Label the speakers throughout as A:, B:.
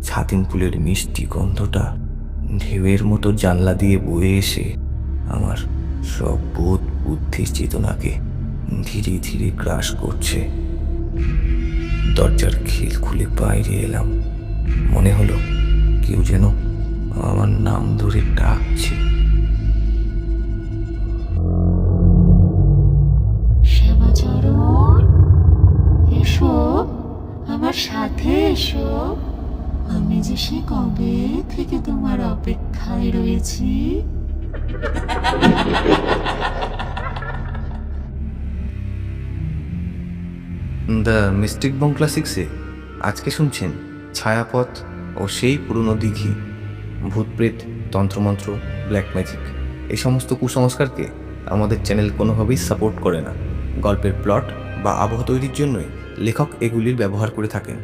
A: ছাতিম ফুলের মিষ্টি গন্ধটা ঢেউয়ের মতো জানলা দিয়ে বয়ে এসে আমার সব বোধ বুদ্ধির চেতনাকে ধীরে ধীরে গ্রাস করছে। দরজার খিল খুলে বাইরে এলাম। মনে হলো কেউ যেন আমার নাম ধরে ডাকছে।
B: শ্যামাচরণ, এসো, আমার সাথে এসো। আমি যে সে কবে থেকে তোমার অপেক্ষায় রয়েছি।
A: দ্য মিস্টিক বং ক্লাসিক্সে আজকে শুনছেন ছায়াপথ ও সেই পুরনো দিঘি। ভূতপ্রেত, তন্ত্রমন্ত্র, ব্ল্যাক ম্যাজিক এই সমস্ত কুসংস্কারকে আমাদের চ্যানেল কোনোভাবেই সাপোর্ট করে না। গল্পের প্লট বা আবহ তৈরির জন্যই লেখক এগুলির ব্যবহার করে থাকেন।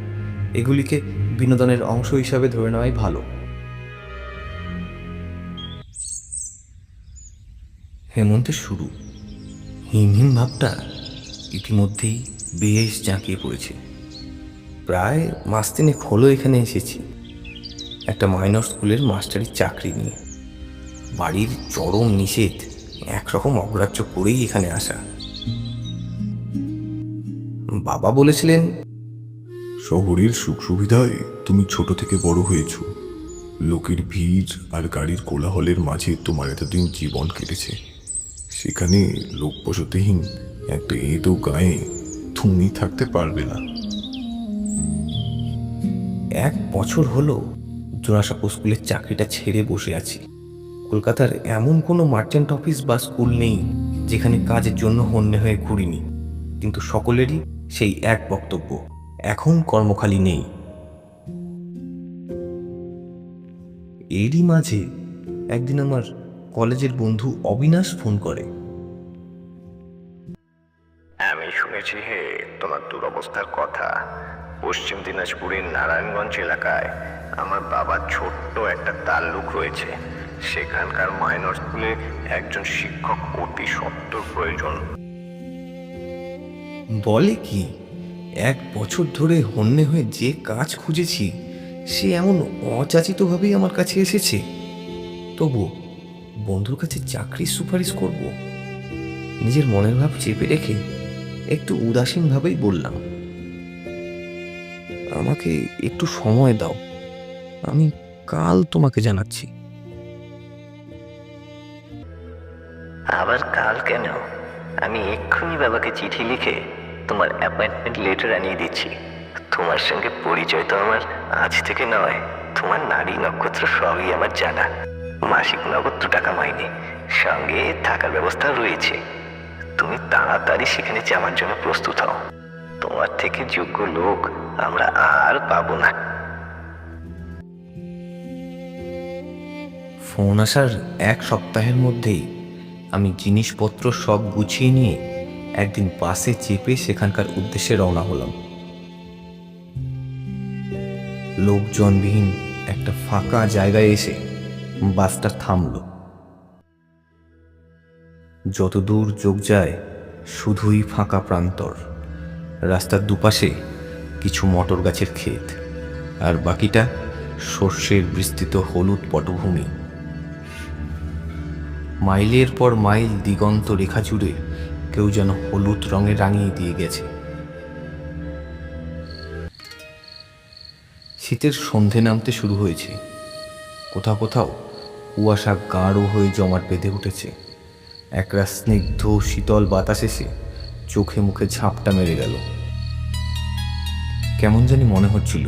A: এগুলিকে বিনোদনের অংশ হিসাবে ধরে নেওয়াই ভালো। হেমন্তের শুরু। হিম হিম ভাবটা ইতিমধ্যেই বেশ জাঁকিয়ে পড়েছে। প্রায় মাস তিনেক হলো এখানে এসেছি, একটা মাইনর স্কুলের মাস্টারির চাকরি নিয়ে। বাড়ির চরম নিষেধ, একরকম অগ্রাহ্য করেই এখানে আসা। বাবা বলেছিলেন,
C: শহরের সুখ সুবিধায় তুমি ছোট থেকে বড় হয়েছ। লোকের ভিড় আর গাড়ির কোলাহলের মাঝে তোমার এতদিন জীবন কেটেছে। সেখানে লোকবসতিহীন একটা এঁদো গায়ে তুমি থাকতে পারবে না।
A: 1 বছর হলো জোড়াসাঁকো স্কুলের চাকরিটা ছেড়ে বসে আছি। কলকাতার এমন কোনো মার্চেন্ট অফিস বা স্কুল নেই যেখানে কাজের জন্য হন্যে হয়ে ঘুরিনি, কিন্তু সকলেরই সেই এক বক্তব্য, এখন কর্মখালি নেই। এরই মাঝে একদিন আমার কলেজের বন্ধু অবিনাশ ফোন করে।
D: আমি শুনেছি হে তোমার দুরবস্থার কথা। পশ্চিম দিনাজপুরের নারায়ণগঞ্জ এলাকায় আমার বাবার ছোট্ট একটা তাল্লুক রয়েছে। সেখানকার মাইনর স্কুলে একজন শিক্ষক অতি সত্বর প্রয়োজন।
A: বলে কি, 1 বছর ধরে হন্যে হয়ে যে কাজ খুঁজেছি সে এমন অযাচিতভাবেই আমার কাছে এসেছে। তবু বন্ধুর কাছে চাকরির সুপারিশ করব? নিজের মনের ভাব চেপে রেখে একটু উদাসীনভাবেই বললাম, আমাকে একটু সময় দাও, আমি কাল তোমাকে জানাচ্ছি।
D: আবার কাল কেন? আমি এক্ষুনি বাবাকে চিঠি লিখে তোমার অ্যাপয়েন্টমেন্ট লেটার আনিয়ে দিচ্ছি। তোমার সঙ্গে পরিচয় তো আমার আজ থেকে নয়। তোমার নারী নক্ষত্র সবই আমার জানা। মাসিক নগদ 2 টাকা মাইনে, সঙ্গে থাকার ব্যবস্থা রয়েছে। তুমি তাড়াতাড়ি সেখানে যাওয়ার জন্য প্রস্তুত হও। তোমার থেকে যোগ্য লোক আমরা আর পাবো না।
A: ফোন আসার 1 সপ্তাহের মধ্যেই আমি জিনিসপত্র সব গুছিয়ে নিয়ে একদিন বাসে চেপে সেখানকার উদ্দেশ্যে রওনা হলাম। লোকজনবিহীন একটা ফাঁকা জায়গায় এসে বাসটা থামল। যতদূর চোখ যায় শুধুই ফাঁকা প্রান্তর। রাস্তার দুপাশে কিছু মটর গাছের ক্ষেত, আর বাকিটা সর্ষের বিস্তৃত হলুদ পটভূমি। মাইলের পর মাইল দিগন্ত রেখা জুড়ে কেউ যেন হলুদ রঙে রাঙিয়ে দিয়ে গেছে। শীতের সন্ধে নামতে শুরু হয়েছে। কোথাও কোথাও কুয়াশা গাঢ় হয়ে জমাট বেঁধে উঠেছে। একরা স্নিগ্ধ শীতল বাতাস এসে চোখে মুখে ঝাপটা মেরে গেল। কেমন জানি মনে হচ্ছিল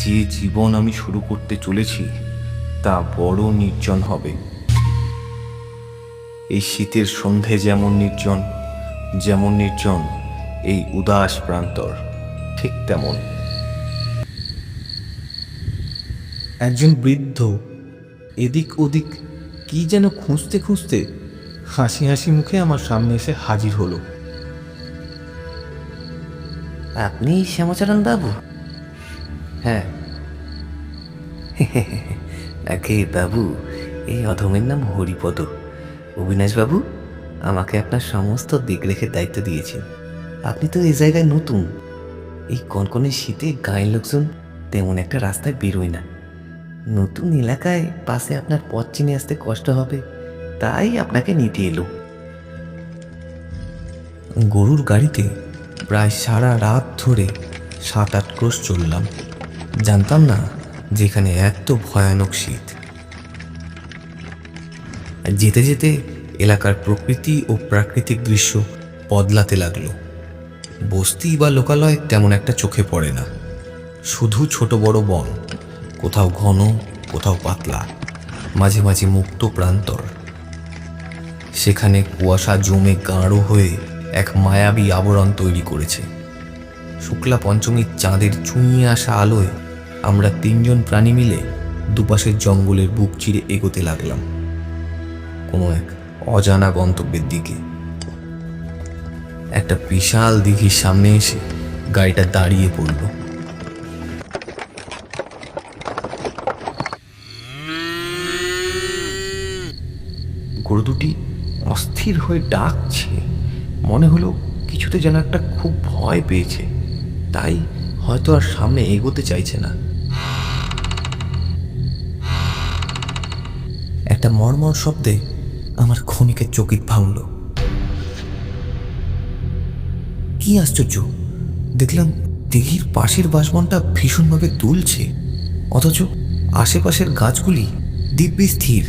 A: যে জীবন আমি শুরু করতে চলেছি তা বড় নির্জন হবে। এই শীতের সন্ধে যেমন নির্জন, যেমন নির্জন এই উদাস প্রান্তর, ঠিক তেমন। একজন বৃদ্ধ এদিক ওদিক কি যেন খুঁজতে খুঁজতে হাসি হাসি মুখে আমার সামনে এসে হাজির হলো। আপনি শ্যামাচরণ বাবু? হ্যাঁ। আগে বাবু, এই অধমের নাম হরিপদ। অবিনাশ বাবু আমাকে আপনার সমস্ত দেখরেখের দায়িত্ব দিয়েছেন। আপনি তো এই জায়গায় নতুন। এই কনকনে শীতে গাঁয়ের লোকজন তেমন একটা রাস্তায় বেরোই না। নতুন এলাকায় পাশে আপনার পথ চিনে আসতে কষ্ট হবে, তাই আপনাকে নিতে এলো। গরুর গাড়িতে প্রায় সারা রাত ধরে 7-8 ক্রোশ চললাম। জানতাম না যেখানে এত ভয়ানক শীত। যেতে যেতে এলাকার প্রকৃতি ও প্রাকৃতিক দৃশ্য বদলাতে লাগলো। বস্তি বা লোকালয় তেমন একটা চোখে পড়ে না, শুধু ছোট বড় বন, কোথাও ঘন কোথাও পাতলা, মাঝে মাঝে মুক্ত প্রান্তর। সেখানে কুয়াশা জমে গাঢ় হয়ে এক মায়াবী আবরণ তৈরি করেছে। শুক্লা পঞ্চমীর চাঁদের চুঁইয়ে আসা আলোয় আমরা 3 জন প্রাণী মিলে দুপাশের জঙ্গলের বুক চিরে এগোতে লাগলাম কোনো এক অজানা গন্তব্যের দিকে। একটা বিশাল দিঘির সামনে এসে গাড়িটা দাঁড়িয়ে পড়ল। গরু দুটি অস্থির হয়ে ডাকছে, মনে হলো কিছুতে যেন একটা খুব ভয় পেয়েছে, তাই হয়তো আর সামনে এগোতে চাইছে না। একটা মর্মর শব্দে আমার ক্ষণিকে চকিত ভাঙল। কি আশ্চর্য, দেখলাম দিঘির পাশের বাঁশবনটা ভীষণভাবে দুলছে, অথচ আশেপাশের গাছগুলি দিব্যি স্থির,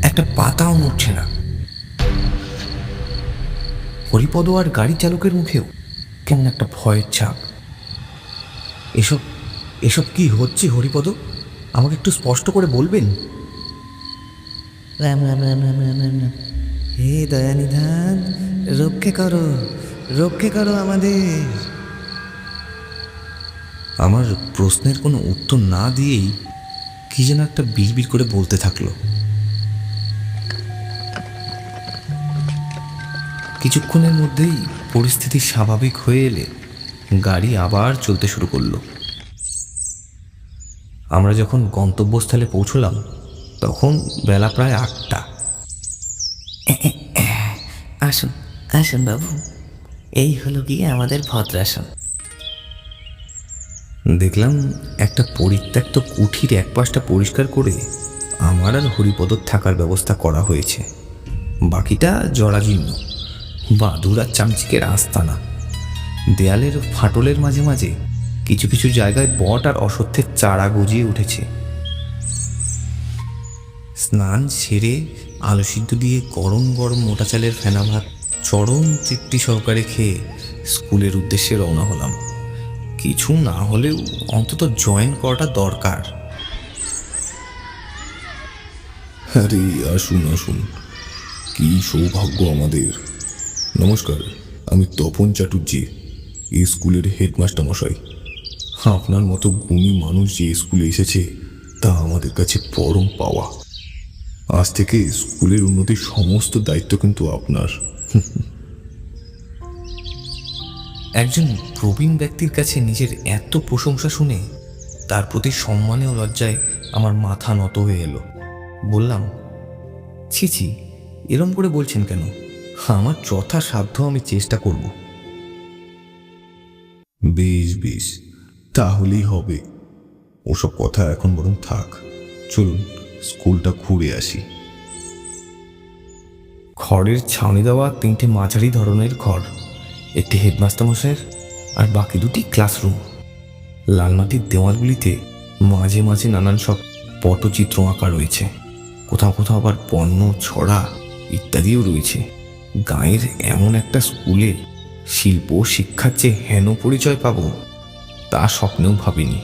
A: একটা পাতাও নড়ছে না। হরিপদ আর গাড়ি চালকের মুখেও কেমন একটা ভয়ের ছাপ। এসব এসব কি হচ্ছে হরিপদ? আমাকে একটু স্পষ্ট করে বলবেন? রাম রাম রাম রাম রাম রাম। হে দয়ানিধান, রক্ষে করো আমাদের। আমার প্রশ্নের কোনো উত্তর না দিয়েই কি যেন একটা বিড়বিড় করে বলতে থাকলো। কিছুক্ষণের মধ্যেই পরিস্থিতি স্বাভাবিক হয়ে এলে গাড়ি আবার চলতে শুরু করলো। আমরা যখন গন্তব্যস্থলে পৌঁছলাম তখন বেলা প্রায় 8টা। আসুন আসুন বাবু, এই হলো গিয়ে আমাদের ভদ্রাসন। দেখলাম একটা পরিত্যক্ত কুঠির এক পাশটা পরিষ্কার করে আমার আর হরিপদর থাকার ব্যবস্থা করা হয়েছে। বাকিটা জরাজীর্ণ, বাদুর আর চামচিকের আস্তানা। দেয়ালের ফাটলের মাঝে মাঝে কিছু কিছু জায়গায় বট আর অশ্বত্থের চারা গজিয়ে উঠেছে। স্নান সেরে আলু সিদ্ধ দিয়ে গরম গরম মোটা চালের ফেনা ভাত চরম তৃপ্তি সহকারে খেয়ে স্কুলের উদ্দেশ্যে রওনা হলাম। কিছু না হলেও অন্তত জয়েন করাটা দরকার।
C: আরে আসুন আসুন, কি সৌভাগ্য আমাদের। নমস্কার, আমি তপন চ্যাটুর্জি, এই স্কুলের হেডমাস্টার মশাই। আপনার মতো গুণী মানুষ যে স্কুলে এসেছে তা আমাদের কাছে পরম পাওয়া। আজ থেকে স্কুলের উন্নতির সমস্ত দায়িত্ব কিন্তু আপনার।
A: একজন প্রবীণ ব্যক্তির কাছে নিজের এত প্রশংসা শুনে তার প্রতি সম্মানে ও লজ্জায় আমার মাথা নত হয়ে এলো। বললাম, ছি ছি, এরম করে বলছেন কেন? আমার যথাসাধ্য আমি চেষ্টা করব।
C: বেশ বেশ, তাহলেই হবে। ওসব কথা এখন বরং থাক, চলুন স্কুলটা ঘুরে আসি।
A: খড়ের ছাউনি দেওয়া 3টে মাঝারি ধরনের ঘর, একটি হেডমাস্টার মশাইয়ের আর বাকি 2টি ক্লাসরুম। লাল মাটির দেওয়ালগুলিতে মাঝে মাঝে নানান সব পটচিত্র আঁকা রয়েছে, কোথাও কোথাও আবার পণ্য ছড়া ইত্যাদিও রয়েছে। গাঁয়ের এমন একটা স্কুলে শিল্প শিক্ষার যে হেন পরিচয় পাব তা স্বপ্নেও ভাবিনি।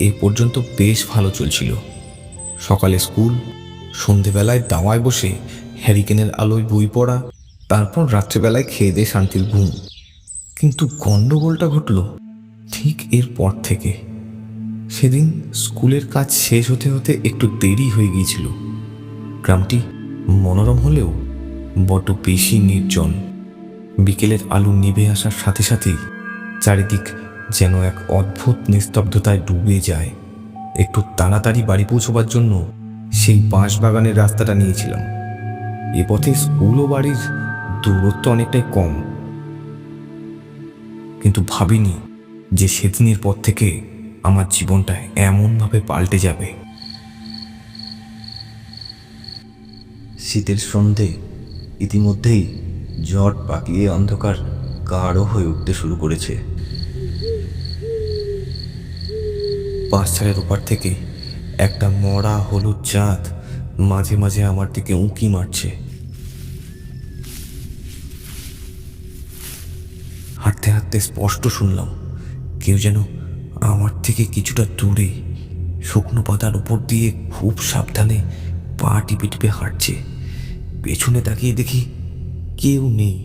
A: এ পর্যন্ত বেশ ভালো চলছিল। সকালে স্কুল, সন্ধেবেলায় দাওয়ায় বসে হ্যারিকেনের আলোয় বই পড়া, তারপর রাত্রেবেলায় খেয়ে দিয়ে শান্তির ঘুম। কিন্তু গণ্ডগোলটা ঘটল ঠিক এর পর থেকে। সেদিন স্কুলের কাজ শেষ হতে হতে একটু দেরি হয়ে গিয়েছিল। গ্রামটি মনোরম হলেও বড্ড বেশি নির্জন। বিকেলের আলো নিভে আসার সাথে সাথেই চারিদিক যেন এক অদ্ভুত নিস্তব্ধতায় ডুবে যায়। একটু তাড়াতাড়ি বাড়ি পৌঁছবার জন্য সেই বাঁশবাগানের রাস্তাটা নিয়েছিলাম। এ পথে স্কুল ও বাড়ির দূরত্ব অনেকটাই কম, কিন্তু ভাবিনি যে সেদিনের পর থেকে আমার জীবনটা এমনভাবে পাল্টে যাবে। শীতের সন্ধে ইতিমধ্যেই জট পাকিয়ে অন্ধকার গাঢ় হয়ে উঠতে শুরু করেছে। পাঁচছাড়ের ওপার থেকে একটা মরা হলুদ চাঁদ মাঝে মাঝে আমার দিকে উঁকি মারছে। হাঁটতে হাঁটতে স্পষ্ট শুনলাম কেউ যেন আমার থেকে কিছুটা দূরে শুকনো পাতার উপর দিয়ে খুব সাবধানে পা টিপে টিপে হাঁটছে। পেছনে তাকিয়ে দেখি কেউ নেই।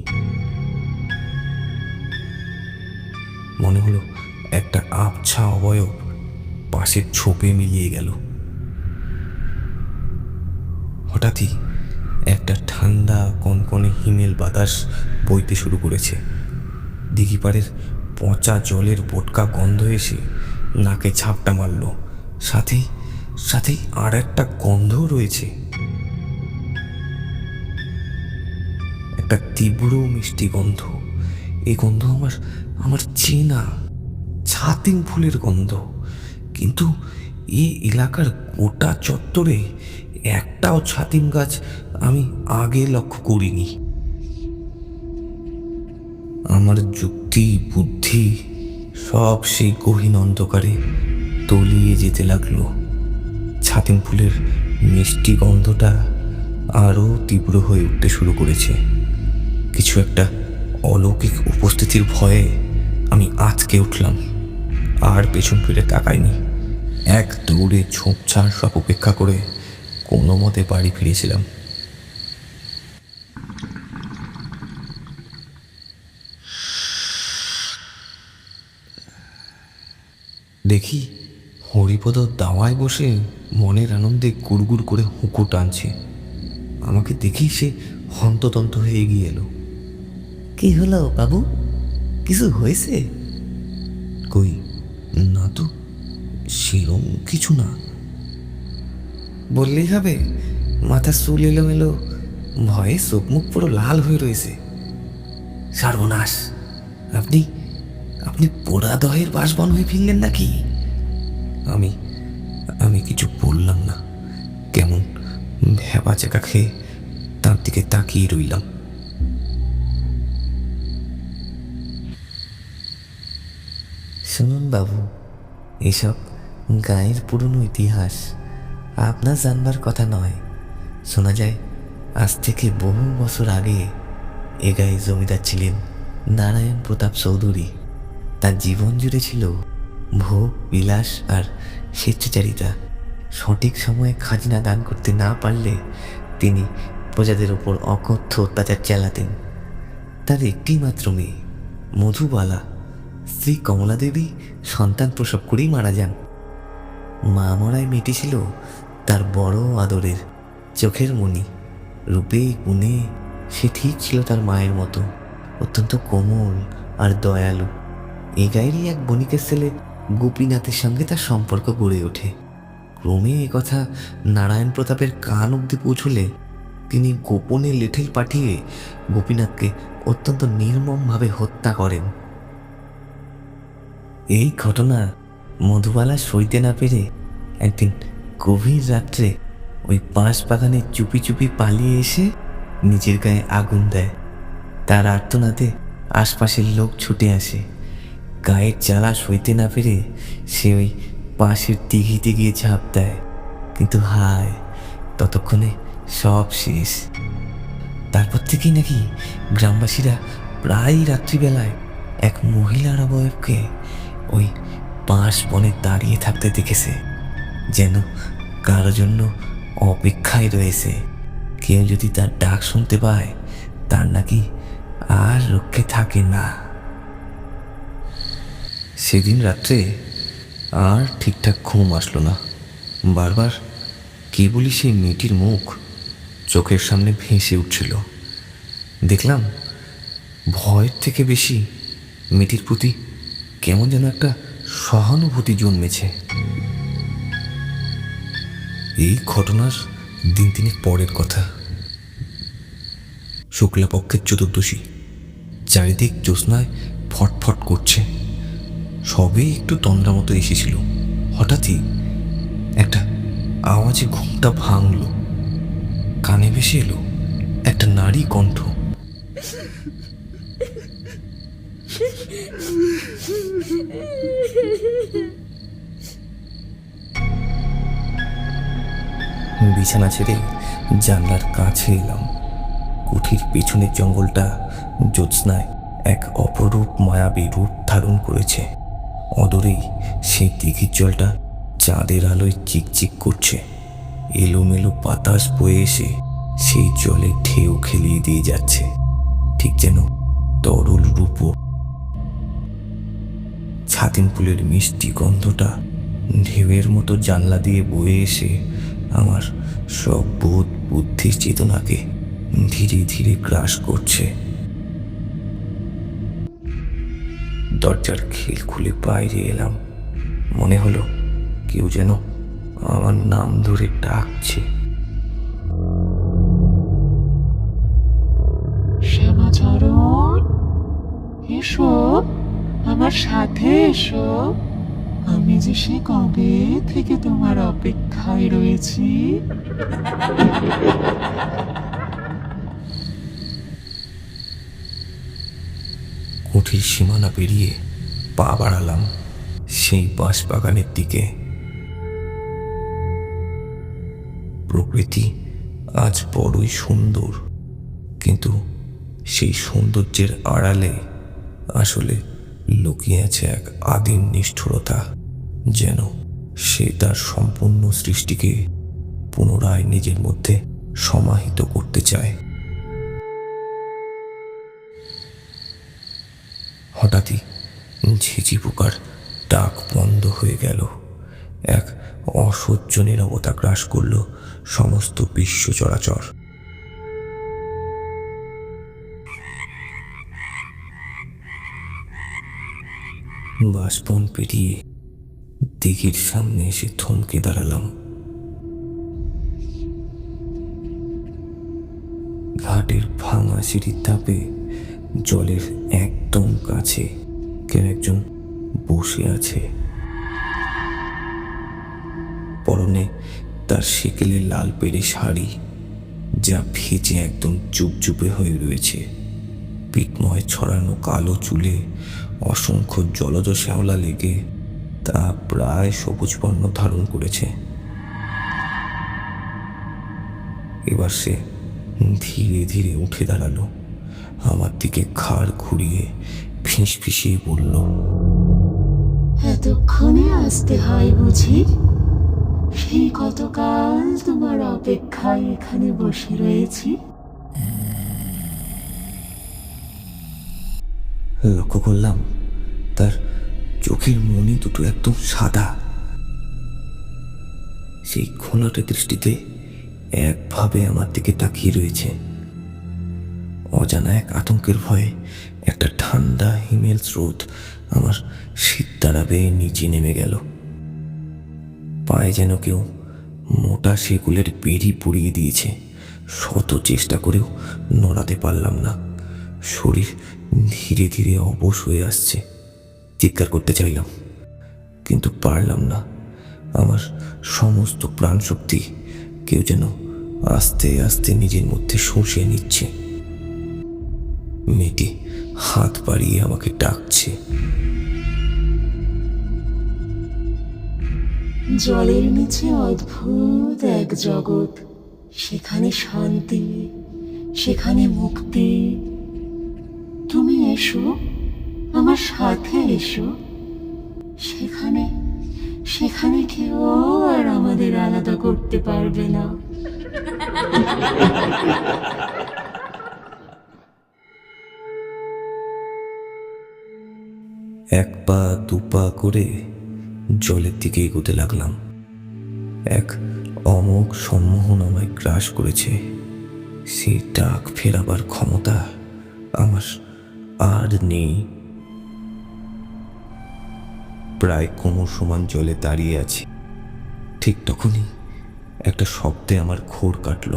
A: মনে হলো একটা আবছা অবয়ব পাশের ছোপে মিলিয়ে গেল। হঠাৎই একটা ঠান্ডা কনকনে হিমেল বাতাস বইতে শুরু করেছে। দিঘিপাড়ের পচা জলের বোটকা গন্ধ এসে নাকে ঝাপটা মারল। সাথেই সাথেই আর একটা গন্ধও রয়েছে, একটা তীব্র মিষ্টি গন্ধ। এই গন্ধ আমার আমার চেনা, ছাতিম ফুলের গন্ধ। কিন্তু এই এলাকার গোটা চত্বরে একটাও ছাতিম গাছ আমি আগে লক্ষ্য করিনি। আমার যুক্তি বুদ্ধি সব সেই গহীন অন্ধকারে তলিয়ে যেতে লাগলো। ছাতিম ফুলের মিষ্টি গন্ধটা আরও তীব্র হয়ে উঠতে শুরু করেছে। কিছু একটা অলৌকিক উপস্থিতির ভয়ে আমি আঁতকে উঠলাম, আর পেছন ফিরে তাকাইনি। এক দৌড়ে ঝোপঝাড় সব উপেক্ষা করে কোনো মতে বাড়ি ফিরেছিলাম। দেখি হরিপদ দাওয়ায় বসে মনের আনন্দে গুড়গুড় করে হুঁকো টানছে। আমাকে দেখেই সে হন্ততন্ত হয়ে এগিয়ে এলো।
E: কি হলো বাবু, কিছু হয়েছে?
A: কই না তো, সেরম কিছু না। বললেই হবে, মাথা চুল এলোমেলো, ভয়ে চোখ মুখ পুরো লাল হয়ে রয়েছে। সর্বনাশ, আপনি আপনি পোড়া দহের বাসবন হয়ে ফিরলেন নাকি? আমি আমি কিছু বললাম না, কেমন ভেবা চেকা খেয়ে তার দিকে তাকিয়ে রইলাম।
E: শুনুন বাবু, এসব গায়ের পুরনো ইতিহাস আপনার জানবার কথা নয়। শোনা যায় আজ থেকে বহু বছর আগে এ গায়ে জমিদার ছিলেন নারায়ণ প্রতাপ চৌধুরী। তার জীবন জুড়ে ছিল ভোগ বিলাস আর স্বেচ্ছাচারিতা। সঠিক সময়ে খাজনা দান করতে না পারলে তিনি প্রজাদের উপর অকথ্য অত্যাচার চালাতেন। তার একটি মাত্র মেয়ে মধুবালা, স্ত্রী কমলা দেবী সন্তান প্রসব করেই মারা যান। মা মরায় মেয়েটি ছিল তার বড় আদরের, চোখের মণি। রূপে গুণে সে ঠিক ছিল তার মায়ের মতো, অত্যন্ত কোমল আর দয়ালু। এ গায়েরই এক বণিকের ছেলে গোপীনাথের সঙ্গে তার সম্পর্ক গড়ে ওঠে। ক্রমে এ কথা নারায়ণ প্রতাপের কান অবধি পৌঁছলে তিনি গোপনে লেঠেল পাঠিয়ে গোপীনাথকে অত্যন্ত নির্মমভাবে হত্যা করেন। এই ঘটনা মধুবালা সইতে না পেরে একদিন গভীর রাত্রে ওই বাঁশ বাগানে চুপি চুপি পালিয়ে এসে নিজের গায়ে আগুন দেয়। তার আর্তনাদে আশপাশের লোক ছুটে আসে। গায়ের জ্বালা সইতে না পেরে সে ওই পাশের দিঘিতে গিয়ে ঝাঁপ দেয়, কিন্তু হায়, ততক্ষণে সব শেষ। তারপর থেকেই নাকি গ্রামবাসীরা প্রায় রাত্রিবেলায় এক মহিলার অবয়বকে ওই বাঁশ বনে দাঁড়িয়ে থাকতে দেখেছে, যেন কারো জন্য অপেক্ষায় রয়েছে। কেউ যদি তার ডাক শুনতে পায় তার নাকি আর রক্ষে থাকে না।
A: সেদিন রাত্রে আর ঠিকঠাক ঘুম আসলো না। বারবার কেবলই সেই মেয়েটির মুখ চোখের সামনে ভেসে উঠছিল। দেখলাম ভয়ের থেকে বেশি মেয়েটির প্রতি কেমন যেন একটা সহানুভূতি জন্মেছে। এই ঘটনার দিন তিনেক পরের কথা। শুক্লাপক্ষের চতুর্দশী, চারিদিক জ্যোৎস্নায় ফটফট করছে। সবে একটু তন্দ্রা মতো এসেছিল, হঠাৎই একটা আওয়াজে ঘুমটা ভাঙল। কানে ভেসে এলো একটা নারী কণ্ঠ। বিছানা ছেড়ে জানলার কাছে এলাম। কুঠির পেছনের জঙ্গলটা জ্যোৎস্নায় এক অপরূপ মায়াবী রূপ ধারণ করেছে। অদূরেই সেই দিঘির জলটা চাঁদের আলোয় চিকচিক করছে। এলোমেলো বাতাস বয়ে এসে সেই জলে ঢেউ খেলিয়ে দিয়ে যাচ্ছে, ঠিক যেন তরল রূপো। ছাতিম ফুলের মিষ্টি গন্ধটা ঢেউয়ের মতো জানলা দিয়ে বয়ে এসে আমার সব বোধ বুদ্ধির চেতনাকে ধীরে ধীরে গ্রাস করছে। দরজার খিল খুলে বাইরে এলাম। মনে হলো কেউ যেন আমার নাম ধরে ডাকছে।
B: শ্যামাচরণ, এসো, আমার সাথে এসো। আমি যে সে কবে থেকে তোমার অপেক্ষায় রয়েছি।
A: কুঠির সীমানা পেরিয়ে পা বাড়ালাম সেই বাঁশ বাগানের দিকে। প্রকৃতি আজ বড়ই সুন্দর, কিন্তু সেই সৌন্দর্যের আড়ালে আসলে লুকিয়ে আছে এক আদিম নিষ্ঠুরতা, যেন সে তার সম্পূর্ণ সৃষ্টিকে পুনরায় নিজের মধ্যে সমাহিত করতে চায়। হঠাৎই ঝিঝি পোকার ডাক বন্ধ হয়ে গেল। এক অসহ্য নীরবতা গ্রাস করল সমস্ত বিশ্ব চরাচর। বাষ্পন পেরিয়ে দিঘির সামনে এসে থমকে দাঁড়ালাম। ঘাটের ভাঙা সিঁড়ির ধাপে জলের একদম কাছে কেউ একজন বসে আছে। পরনে তার সেকেলে লাল পেড়ে শাড়ি, যা ভিজে একদম চুপচুপে হয়ে রয়েছে। পিঠময় ছড়ানো কালো চুলে অসংখ্য জলজ শ্যাওলা লেগে তা প্রায় সবুজ বর্ণ ধারণ করেছে। এবার সে ধীরে ধীরে উঠে দাঁড়ালো, আমার দিকে ঘাড় ঘুরিয়ে ফিসফিসিয়ে বলল,
B: এতক্ষণে আসতে হয় বুঝি? সেই কতকাল তোমার অপেক্ষায় এখানে বসে রয়েছি।
A: লক্ষ্য করলাম তার চোখের মণি দুটো একদম সাদা। সেই ঘোলাটে দৃষ্টিতে একভাবে আমার দিকে তাকিয়ে রয়েছে। অজানা এক আতঙ্কের ভয়ে একটা ঠান্ডা হিমেল স্রোত আমার শীততারা বেয়ে নিচে নেমে গেল। পায়ে যেন কেউ মোটা সেগুলের বেড়ি পুড়িয়ে দিয়েছে। শত চেষ্টা করেও নড়াতে পারলাম না। শরীর ধীরে ধীরে অবশ হয়ে আসছে। চিৎকার করতে চাইলাম, কিন্তু পারলাম না। আমার সমস্ত প্রাণশক্তি কেউ যেন আস্তে আস্তে নিজের মধ্যে শুষে নিচ্ছে। মেয়েটি হাত বাড়িয়ে আমাকে ডাকছে।
B: জলের নিচে অদ্ভুত এক জগৎ, সেখানে শান্তি, সেখানে মুক্তি। তুমি এসো, আমার সাথে এসো। সেখানে সেখানে কেউ আর আমাদের আলাদা করতে পারবে না।
A: এক পা দু পা করে জলের দিকে এগোতে লাগলাম। এক অমোঘ সম্মোহন আমায় গ্রাস করেছে। সেই ডাক ফেরাবার ক্ষমতা আমার আর নেই। প্রায় কোমর সমান জলে দাঁড়িয়ে আছি। ঠিক তখনই একটা শব্দে আমার ঘোর কাটল।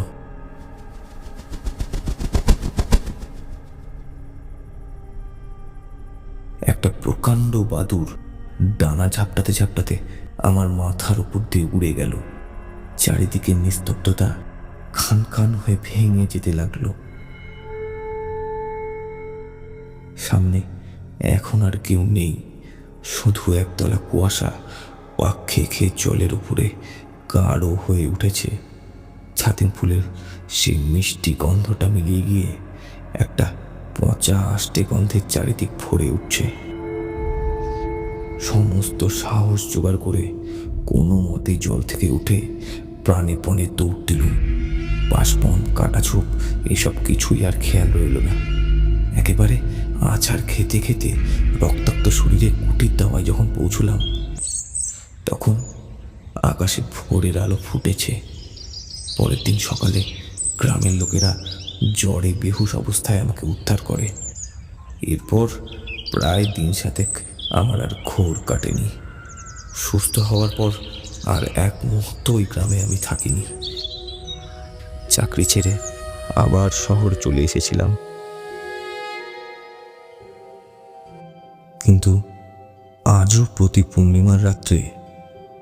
A: একটা প্রকাণ্ড বাদুড়
E: ডানা ঝাপটাতে ঝাপটাতে আমার মাথার উপর দিয়ে উড়ে গেল। চারিদিকে নিস্তব্ধতা খান খান হয়ে ভেঙে যেতে লাগলো। সামনে এখন আর কেউ নেই, শুধু একতলা কুয়াশা পাক খেয়ে খেয়ে জলের উপরে গাঢ় হয়ে উঠেছে। ছাতিম ফুলের সেই মিষ্টি গন্ধটা মিলিয়ে গিয়ে একটা পচা আষ্টে গন্ধের চারিদিক ভরে উঠছে। সমস্ত সাহস জোগাড় করে কোনো মতে জল থেকে উঠে প্রাণেপণে দৌড় দিলুম। পাশবন, কাটাঝোপ এসব কিছুই আর খেয়াল রইল না। একেবারে আছাড় খেতে খেতে রক্তাক্ত শরীরে কুটির দাওয়ায় যখন পৌঁছলাম, তখন আকাশে ভোরের আলো ফুটেছে। পরের দিন সকালে গ্রামের লোকেরা জ্বরে বেহুশ অবস্থায় আমাকে উদ্ধার করে। এরপর প্রায় দিন সাতেক আমার আর ঘোর কাটেনি। সুস্থ হওয়ার পর আর এক মুহূর্ত ওই গ্রামে আমি থাকিনি। চাকরি ছেড়ে আবার শহর চলে এসেছিলাম। কিন্তু আজও প্রতি পূর্ণিমার রাত্রে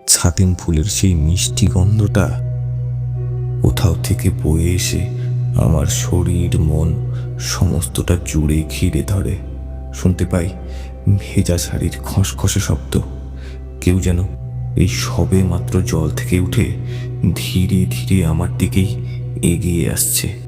E: ছাতিম ফুলের সেই মিষ্টি গন্ধটা কোথাও থেকে বয়ে এসে আমার শরীর মন সমস্তটা জুড়ে ঘিরে ধরে। শুনতে পাই ভেজা শাড়ির খসখসে শব্দ। কেউ যেন এই সবে মাত্র জল থেকে উঠে ধীরে ধীরে আমার দিকেই এগিয়ে আসছে।